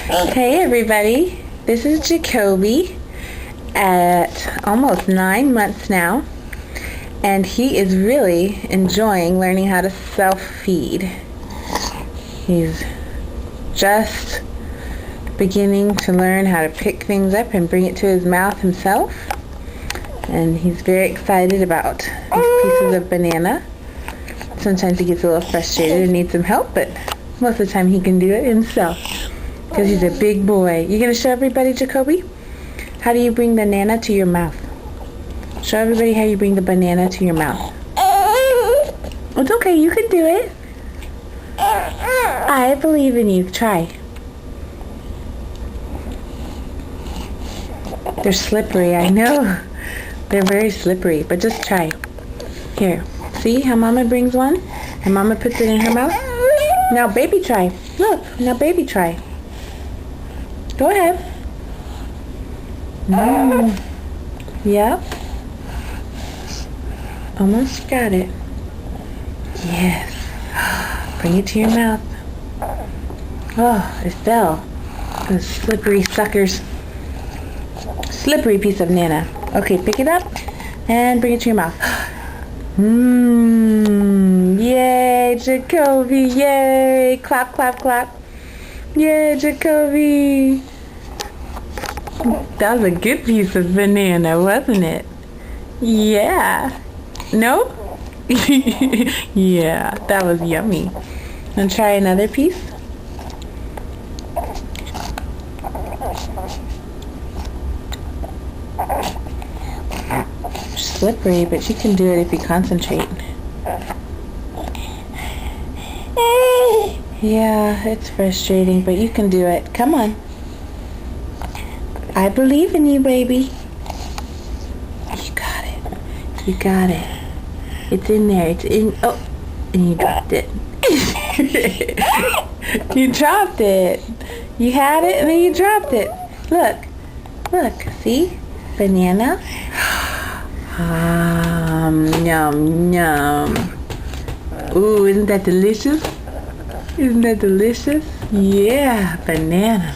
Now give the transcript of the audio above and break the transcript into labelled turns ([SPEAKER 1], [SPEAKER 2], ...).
[SPEAKER 1] Hey everybody, this is Jacoby at almost 9 months now, and he is really enjoying learning how to self-feed. He's just beginning to learn how to pick things up and bring it to his mouth himself, and he's very excited about these pieces of banana. Sometimes he gets a little frustrated and needs some help, but most of the time he can do it himself because he's a big boy. You gonna show everybody, Jacoby? How do you bring the banana to your mouth? Show everybody how you bring the banana to your mouth. It's okay, you can do it. I believe in you. Try. They're slippery, I know. They're very slippery, but just try. Here, see how Mama brings one? And Mama puts it in her mouth? Now baby try. Look, now baby try. Go ahead. Yep. Almost got it. Yes. Bring it to your mouth. Oh, it fell. Those slippery suckers. Slippery piece of banana. Okay, pick it up and bring it to your mouth. Yay, Jacoby, yay. Clap, clap, clap. Yay, Jacoby. That was a good piece of banana, wasn't it? Yeah. No? Yeah, that was yummy. And try another piece. Slippery, but you can do it if you concentrate. Yeah, it's frustrating, but you can do it. Come on. I believe in you, baby. You got it. You got it. It's in there. It's in. Oh, and you dropped it. You dropped it. You had it and then you dropped it. Look. Look. See? Banana. Yum, yum. Ooh, isn't that delicious? Isn't that delicious? Yeah, banana.